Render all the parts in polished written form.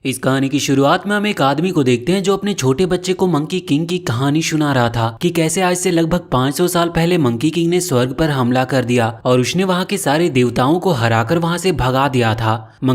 इस कहानी की शुरुआत में हम एक आदमी को देखते हैं जो अपने छोटे बच्चे को मंकी किंग की कहानी सुना रहा था कि कैसे आज से लगभग 500 साल पहले मंकी किंग ने स्वर्ग पर हमला कर दिया और उसने वहां के सारे देवताओं को हराकर वहां से भगा दिया था।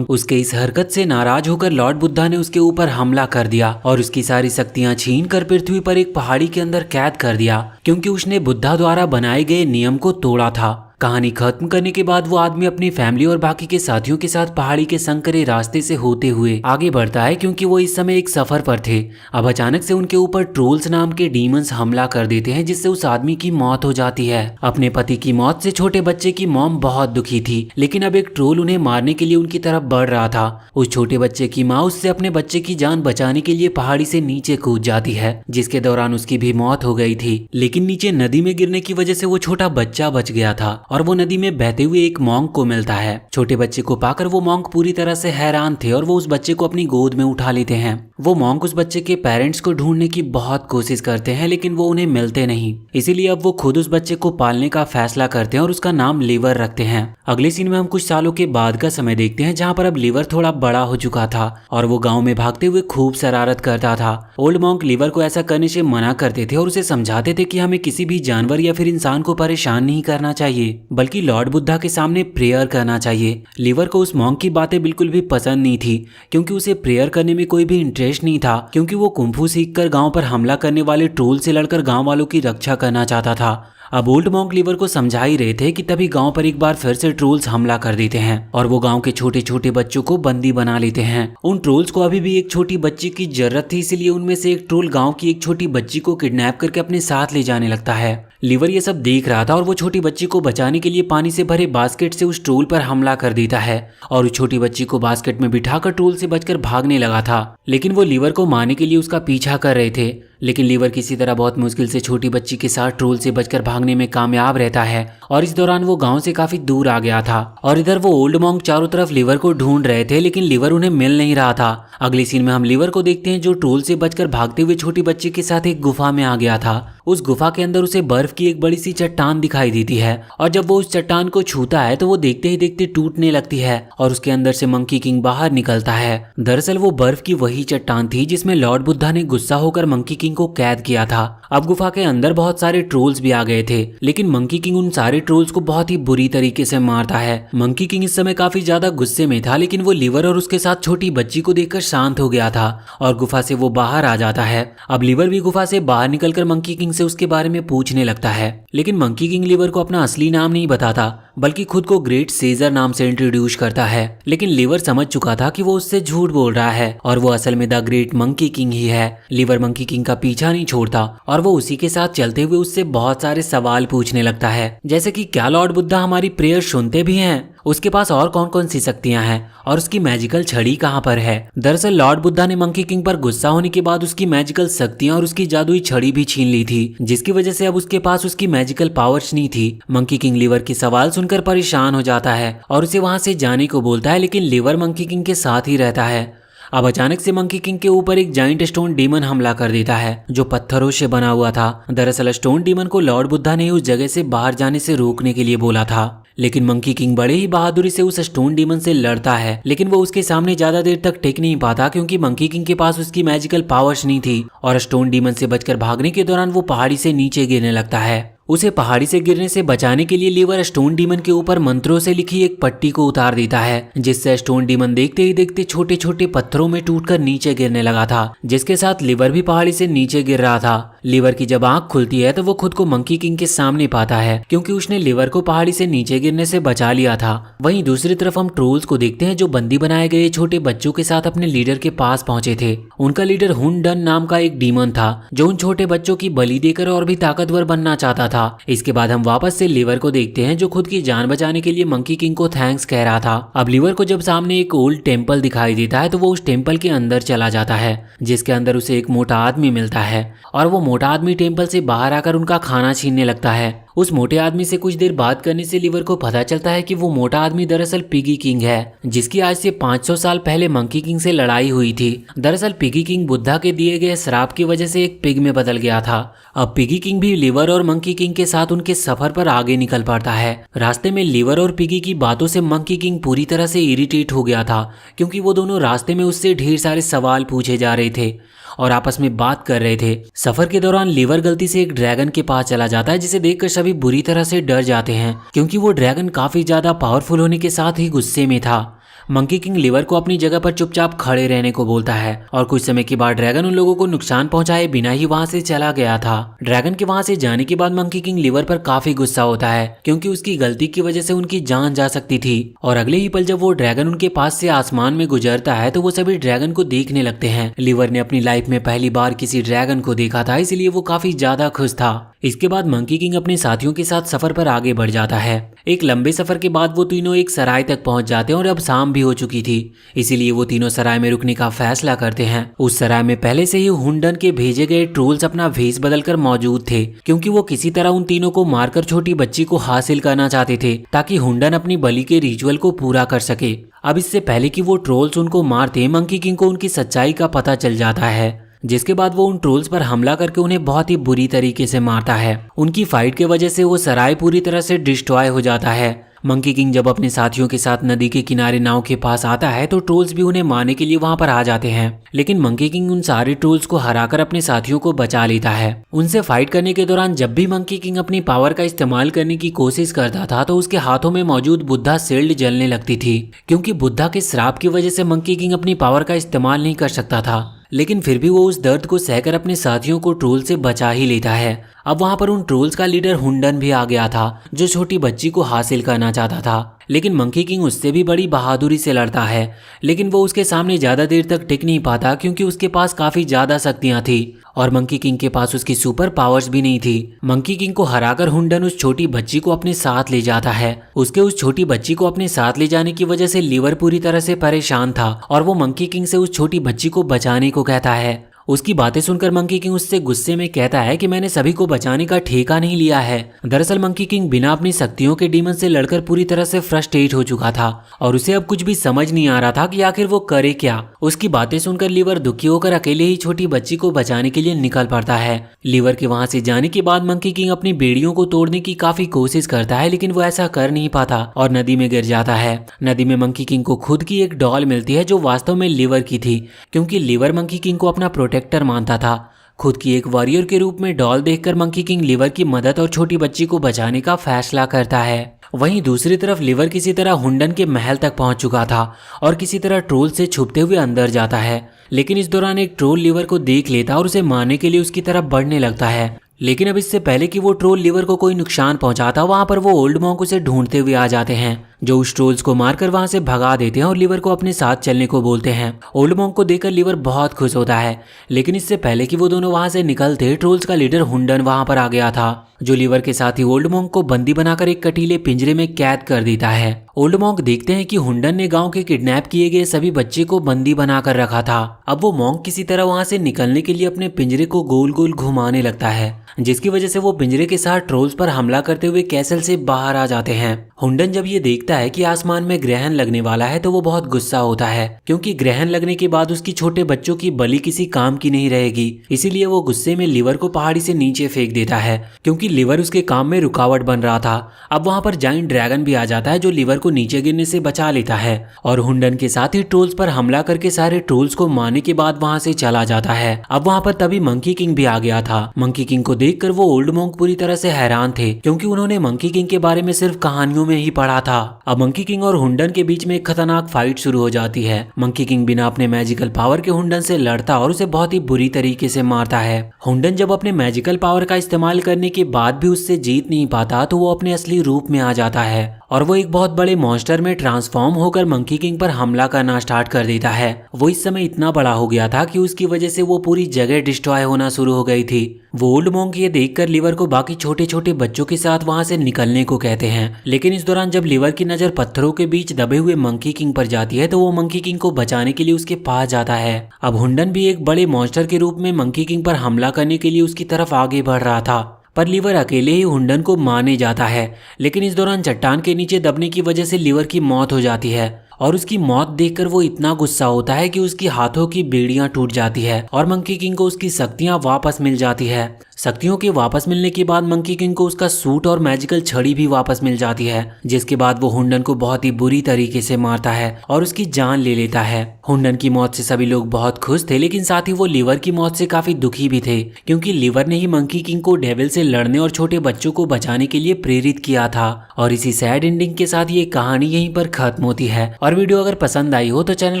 उसके इस हरकत से नाराज होकर लॉर्ड बुद्धा ने उसके ऊपर हमला कर दिया और उसकी सारी शक्तियां छीन कर पृथ्वी पर एक पहाड़ी के अंदर कैद कर दिया क्योंकि उसने बुद्धा द्वारा बनाए गए नियम को तोड़ा था। कहानी खत्म करने के बाद वो आदमी अपनी फैमिली और बाकी के साथियों के साथ पहाड़ी के संकरे रास्ते से होते हुए आगे बढ़ता है क्योंकि वो इस समय एक सफर पर थे। अब अचानक से उनके ऊपर ट्रोल्स नाम के डीमंस हमला कर देते हैं जिससे उस आदमी की मौत हो जाती है। अपने पति की मौत से छोटे बच्चे की मॉम बहुत दुखी थी, लेकिन अब एक ट्रोल उन्हें मारने के लिए उनकी तरफ बढ़ रहा था। उस छोटे बच्चे की माँ उससे अपने बच्चे की जान बचाने के लिए पहाड़ी से नीचे कूद जाती है, जिसके दौरान उसकी भी मौत हो गई थी। लेकिन नीचे नदी में गिरने की वजह से वो छोटा बच्चा बच गया था और वो नदी में बहते हुए एक मॉन्क को मिलता है। छोटे बच्चे को पाकर वो मॉन्क पूरी तरह से हैरान थे और वो उस बच्चे को अपनी गोद में उठा लेते हैं। वो मॉन्क उस बच्चे के पेरेंट्स को ढूंढने की बहुत कोशिश करते हैं लेकिन वो उन्हें मिलते नहीं, इसीलिए अब वो खुद उस बच्चे को पालने का फैसला करते हैं और उसका नाम लिवर रखते हैं। अगले सीन में हम कुछ सालों के बाद का समय देखते हैं जहाँ पर अब लिवर थोड़ा बड़ा हो चुका था और वो गाँव में भागते हुए खूब शरारत करता था। ओल्ड मॉन्क लिवर को ऐसा करने से मना करते थे और उसे समझाते थे कि हमें किसी भी जानवर या फिर इंसान को परेशान नहीं करना चाहिए बल्कि लॉर्ड बुद्धा के सामने प्रेयर करना चाहिए। लिवर को उस मॉन्क की बातें बिल्कुल भी पसंद नहीं थी क्योंकि उसे प्रेयर करने में कोई भी इंटरेस्ट नहीं था, क्योंकि वो कुंफू सीखकर गांव पर हमला करने वाले ट्रोल से लड़कर गांव वालों की रक्षा करना चाहता था। अब ओल्ड मॉन्क लिवर को समझा ही रहे थे कि तभी गांव पर एक बार फिर से ट्रोल्स हमला कर देते हैं और वो गांव के छोटे छोटे बच्चों को बंदी बना लेते हैं। उन ट्रोल्स को अभी भी एक छोटी बच्ची की जरूरत थी, इसलिए उनमें से एक ट्रोल गांव की एक छोटी बच्ची को किडनैप करके अपने साथ ले जाने लगता है। लिवर ये सब देख रहा था और वो छोटी बच्ची को बचाने के लिए पानी से भरे बास्केट से उस ट्रोल पर हमला कर देता है और उस छोटी बच्ची को बास्केट में बिठाकर ट्रोल से बचकर भागने लगा था। लेकिन वो लिवर को मारने के लिए उसका पीछा कर रहे थे, लेकिन लिवर किसी तरह बहुत मुश्किल से छोटी बच्ची के साथ ट्रोल से बचकर भागने में कामयाब रहता है और इस दौरान वो गांव से काफी दूर आ गया था। और इधर वो ओल्ड मॉन्क चारों तरफ लिवर को ढूंढ रहे थे लेकिन लिवर उन्हें मिल नहीं रहा था। अगले सीन में हम लिवर को देखते हैं जो ट्रोल से बचकर भागते हुए छोटी बच्ची के साथ एक गुफा में आ गया था। उस गुफा के अंदर उसे बर्फ की एक बड़ी सी चट्टान दिखाई देती है और जब वो उस चट्टान को छूता है तो वो देखते ही देखते टूटने लगती है और उसके अंदर से मंकी किंग बाहर निकलता है। दरअसल वो बर्फ की वही चट्टान थी जिसमें लॉर्ड बुद्धा ने गुस्सा होकर मंकी किंग को कैद किया था। अब गुफा के अंदर बहुत सारे ट्रोल्स भी आ गए थे, लेकिन मंकी किंग उन सारे ट्रोल्स को बहुत ही बुरी तरीके से मारता है। मंकी किंग इस समय काफी ज्यादा गुस्से में था, लेकिन वो लिवर और उसके साथ छोटी बच्ची को देखकर शांत हो गया था और गुफा से वो बाहर आ जाता है। अब लिवर भी गुफा से बाहर निकलकर मंकी किंग से उसके बारे में पूछने लगता है, लेकिन मंकी किंग लिवर को अपना असली नाम नहीं बताता बल्कि खुद को ग्रेट सीजर नाम से इंट्रोड्यूस करता है। लेकिन लिवर समझ चुका था कि वो उससे झूठ बोल रहा है और वो असल में द ग्रेट मंकी किंग ही है। लिवर मंकी किंग का पीछा नहीं छोड़ता और वो उसी के साथ चलते हुए उससे बहुत सारे सवाल पूछने लगता है, जैसे कि क्या लॉर्ड बुद्धा हमारी प्रेयर सुनते भी हैं, उसके पास और कौन कौन सी शक्तियां हैं और उसकी मैजिकल छड़ी कहां पर है। दरअसल लॉर्ड बुद्धा ने मंकी किंग पर गुस्सा होने के बाद उसकी मैजिकल शक्तियां और उसकी जादुई छड़ी भी छीन ली थी, जिसकी वजह से अब उसके पास उसकी मैजिकल पावर्स नहीं थी। मंकी किंग लिवर के सवाल सुनकर परेशान हो जाता है और उसे वहां से जाने को बोलता है, लेकिन लिवर मंकी किंग के साथ ही रहता है। अब अचानक से मंकी किंग के ऊपर एक जाइंट स्टोन डीमन हमला कर देता है जो पत्थरों से बना हुआ था। दरअसल स्टोन डीमन को लॉर्ड बुद्धा ने उस जगह से बाहर जाने से रोकने के लिए बोला था, लेकिन मंकी किंग बड़े ही बहादुरी से उस स्टोन डीमन से लड़ता है, लेकिन वो उसके सामने ज्यादा देर तक टिक नहीं पाता क्योंकि मंकी किंग के पास उसकी मैजिकल पावर्स नहीं थी और स्टोन डीमन से बचकर भागने के दौरान वो पहाड़ी से नीचे गिरने लगता है। उसे पहाड़ी से गिरने से बचाने के लिए लिवर स्टोन डीमन के ऊपर मंत्रों से लिखी एक पट्टी को उतार देता है, जिससे स्टोन डीमन देखते ही देखते छोटे छोटे पत्थरों में टूटकर नीचे गिरने लगा था, जिसके साथ लिवर भी पहाड़ी से नीचे गिर रहा था। लिवर की जब आंख खुलती है तो वो खुद को मंकी किंग के सामने पाता है क्योंकि उसने लिवर को पहाड़ी से नीचे गिरने से बचा लिया था। वहीं दूसरी तरफ हम ट्रोल्स को देखते हैं जो बंदी बनाए गए छोटे बच्चों के साथ अपने लीडर के पास पहुंचे थे। उनका लीडर हुन डन नाम का एक डीमन था जो उन छोटे बच्चों की बलि देकर और भी ताकतवर बनना चाहता था। इसके बाद हम वापस से लिवर को देखते हैं जो खुद की जान बचाने के लिए मंकी किंग को थैंक्स कह रहा था। अब लिवर को जब सामने एक ओल्ड टेम्पल दिखाई देता है तो वो उस टेम्पल के अंदर चला जाता है, जिसके अंदर उसे एक मोटा आदमी मिलता है और वो मोटा आदमी टेम्पल से बाहर आकर उनका खाना छीनने लगता है। उस मोटे आदमी से कुछ देर बात करने से लिवर को पता चलता है कि वो मोटा आदमी दरअसल पिगी किंग है, जिसकी आज से 500 साल पहले मंकी किंग से लड़ाई हुई थी। दरअसल पिगी किंग बुद्धा के दिए गए श्राप की वजह से एक पिग में बदल गया था। अब पिगी किंग भी लिवर और मंकी किंग के साथ उनके सफर पर आगे निकल पड़ता है। रास्ते में लिवर और पिगी की बातों से मंकी किंग पूरी तरह से इरिटेट हो गया था, क्योंकि वो दोनों रास्ते में उससे ढेर सारे सवाल पूछे जा रहे थे और आपस में बात कर रहे थे। सफर के दौरान लिवर गलती से एक ड्रैगन के पास चला जाता है, जिसे देखकर सभी बुरी तरह से डर जाते हैं, क्योंकि वो ड्रैगन काफी ज्यादा पावरफुल होने के साथ ही गुस्से में था। मंकी किंग लिवर को अपनी जगह पर चुपचाप खड़े रहने को बोलता है और कुछ समय के बाद ड्रैगन उन लोगों को नुकसान पहुंचाए बिना ही वहां से चला गया था। ड्रैगन के वहां से जाने के बाद मंकी किंग लिवर पर काफी गुस्सा होता है, क्योंकि उसकी गलती की वजह से उनकी जान जा सकती थी। और अगले ही पल जब वो ड्रैगन उनके पास से आसमान में गुजरता है तो वो सभी ड्रैगन को देखने लगते हैं। लिवर ने अपनी लाइफ में पहली बार किसी ड्रैगन को देखा था, इसलिए वो काफी ज्यादा खुश था। इसके बाद मंकी किंग अपने साथियों के साथ सफर पर आगे बढ़ जाता है। एक लंबे सफर के बाद वो तीनों एक सराय तक पहुंच जाते हैं और अब शाम भी हो चुकी थी, इसीलिए वो तीनों सराय में रुकने का फैसला करते हैं। उस सराय में पहले से ही हुंडन के भेजे गए ट्रोल्स अपना भेष बदलकर मौजूद थे, क्योंकि वो किसी तरह उन तीनों को मारकर छोटी बच्ची को हासिल करना चाहते थे, ताकि हुंडन अपनी बलि के रिचुअल को पूरा कर सके। अब इससे पहले कि वो ट्रोल्स उनको मारते, मंकी किंग को उनकी सच्चाई का पता चल जाता है, जिसके बाद वो उन ट्रोल्स पर हमला करके उन्हें बहुत ही बुरी तरीके से मारता है। उनकी फाइट के वजह से वो सराय पूरी तरह से डिस्ट्रॉय हो जाता है। मंकी किंग जब अपने साथियों के साथ नदी के किनारे नाव के पास आता है तो ट्रोल्स भी उन्हें मारने के लिए वहां पर आ जाते हैं, लेकिन मंकी किंग उन सारे ट्रोल्स को हराकर अपने साथियों को बचा लेता है। उनसे फाइट करने के दौरान जब भी मंकी किंग अपनी पावर का इस्तेमाल करने की कोशिश करता था तो उसके हाथों में मौजूद बुद्धा शील्ड जलने लगती थी, क्योंकि बुद्धा के श्राप की वजह से मंकी किंग अपनी पावर का इस्तेमाल नहीं कर सकता था। लेकिन फिर भी वो उस दर्द को सहकर अपने साथियों को ट्रोल से बचा ही लेता है। अब वहां पर उन ट्रोल्स का लीडर हुंडन भी आ गया था, जो छोटी बच्ची को हासिल करना चाहता था, लेकिन मंकी किंग उससे भी बड़ी बहादुरी से लड़ता है। लेकिन वो उसके सामने ज्यादा देर तक टिक नहीं पाता, क्योंकि उसके पास काफी ज्यादा शक्तियां थी और मंकी किंग के पास उसकी सुपर पावर्स भी नहीं थी। मंकी किंग को हराकर हुंडन उस छोटी बच्ची को अपने साथ ले जाता है। उसके उस छोटी बच्ची को अपने साथ ले जाने की वजह से लिवर पूरी तरह से परेशान था और वो मंकी किंग से उस छोटी बच्ची को बचाने को कहता है। उसकी बातें सुनकर मंकी किंग उससे गुस्से में कहता है कि मैंने सभी को बचाने का ठेका नहीं लिया है। दरअसल मंकी किंग बिना अपनी शक्तियों के डीमन से लड़कर पूरी तरह से फ्रस्ट्रेट हो चुका था और उसे अब कुछ भी समझ नहीं आ रहा था कि आखिर वो करे क्या। उसकी बातें सुनकर लिवर दुखी होकर अकेले ही छोटी बच्ची को बचाने के लिए निकल पड़ता है। लिवर के वहां से जाने के बाद मंकी किंग अपनी बेड़ियों को तोड़ने की काफी कोशिश करता है, लेकिन वो ऐसा कर नहीं पाता और नदी में गिर जाता है। नदी में मंकी किंग को खुद की एक डॉल मिलती है, जो वास्तव में लिवर की थी, क्योंकि लिवर मंकी किंग को अपना प्रोटेक्टर मानता था। खुद की एक वॉरियर के रूप में डॉल देखकर मंकी किंग लिवर की मदद और छोटी बच्ची को बचाने का फैसला करता है। वहीं दूसरी तरफ लिवर किसी तरह हुंडन के महल तक पहुंच चुका था और किसी तरह ट्रोल से छुपते हुए अंदर जाता है, लेकिन इस दौरान एक ट्रोल लिवर को देख लेता और उसे मारने के लिए उसकी तरफ बढ़ने लगता है। लेकिन अब इससे पहले कि वो ट्रोल लिवर को कोई नुकसान पहुंचाता, वहां पर वो ओल्ड मॉन्क उसे ढूंढते हुए आ जाते हैं, जो उस ट्रोल्स को मारकर वहां से भगा देते हैं और लिवर को अपने साथ चलने को बोलते हैं। ओल्ड मॉन्क को देखकर लिवर बहुत खुश होता है, लेकिन इससे पहले कि वो दोनों वहां से निकलते, ट्रोल्स का लीडर हुंडन वहां पर आ गया था, जो लिवर के साथ ही ओल्ड मॉन्क को बंदी बनाकर एक कटीले पिंजरे में कैद कर देता है। ओल्ड मॉन्क देखते हैं कि हुंडन ने गांव के किडनैप किए गए सभी बच्चे को बंदी बनाकर रखा था। अब वो मॉन्क किसी तरह वहां से निकलने के लिए अपने पिंजरे को गोल गोल घुमाने लगता है, जिसकी वजह से वो पिंजरे के साथ ट्रोल्स पर हमला करते हुए कैसल से बाहर आ जाते हैं। हुंडन जब ये देखता है कि आसमान में ग्रहण लगने वाला है तो वो बहुत गुस्सा होता है, क्योंकि ग्रहण लगने के बाद उसकी छोटे बच्चों की बलि किसी काम की नहीं रहेगी। इसीलिए वो गुस्से में लिवर को पहाड़ी से नीचे फेंक देता है, क्योंकि लिवर उसके काम में रुकावट बन रहा था। अब वहां पर जाइंट ड्रैगन भी आ जाता है, जो लिवर को नीचे गिरने से बचा लेता है और हुंडन के साथ ही ट्रोल्स पर हमला करके सारे ट्रोल्स को मारने के बाद वहां से चला जाता है। अब वहां पर तभी मंकी किंग भी आ गया था। मंकी किंग को देखकर वो ओल्ड मॉन्क पूरी तरह से हैरान थे, क्योंकि उन्होंने मंकी किंग के बारे में सिर्फ कहानियों में ही पढ़ा था। अब मंकी किंग और हुंडन के बीच में एक खतरनाक फाइट शुरू हो जाती है। मंकी किंग बिना अपने मैजिकल पावर के हुंडन से लड़ता और उसे बहुत ही बुरी तरीके से मारता है। हुंडन जब अपने मैजिकल पावर का इस्तेमाल करने के बाद भी उससे जीत नहीं पाता, तो वो अपने असली रूप में आ जाता है और वो एक बहुत बड़े मॉन्स्टर में ट्रांसफॉर्म होकर मंकी किंग पर हमला करना स्टार्ट कर देता है। वो इस समय इतना बड़ा हो गया था कि उसकी वजह से वो पूरी जगह डिस्ट्रॉय होना शुरू हो गई थी। वो ओल्ड मॉन्क ये देखकर लिवर को बाकी छोटे छोटे बच्चों के साथ वहां से निकलने को कहते हैं, लेकिन इस दौरान जब लिवर की नजर पत्थरों के बीच दबे हुए मंकी किंग पर जाती है तो वो मंकी किंग को बचाने के लिए उसके पास जाता है। अब हुंडन भी एक बड़े मॉन्स्टर के रूप में मंकी किंग पर हमला करने के लिए उसकी तरफ आगे बढ़ रहा था, पर लीवर अकेले ही हुंडन को मारने जाता है। लेकिन इस दौरान चट्टान के नीचे दबने की वजह से लीवर की मौत हो जाती है और उसकी मौत देखकर वो इतना गुस्सा होता है कि उसकी हाथों की बेड़ियां टूट जाती है और मंकी किंग को उसकी शक्तियां वापस मिल जाती है। शक्तियों के वापस मिलने के बाद मंकी किंग को उसका सूट और मैजिकल छड़ी भी वापस मिल जाती है, जिसके बाद वो हुंडन को बहुत ही बुरी तरीके से मारता है और उसकी जान ले लेता है। हुंडन की मौत से सभी लोग बहुत खुश थे, लेकिन साथ ही वो लीवर की मौत से काफी दुखी भी थे, क्योंकि लीवर ने ही मंकी किंग को डेविल से लड़ने और छोटे बच्चों को बचाने के लिए प्रेरित किया था। और इसी सैड एंडिंग के साथ ये कहानी यहीं पर खत्म होती है। और वीडियो अगर पसंद आई हो तो चैनल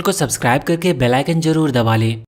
को सब्सक्राइब करके बेल आइकन जरूर दबा लें।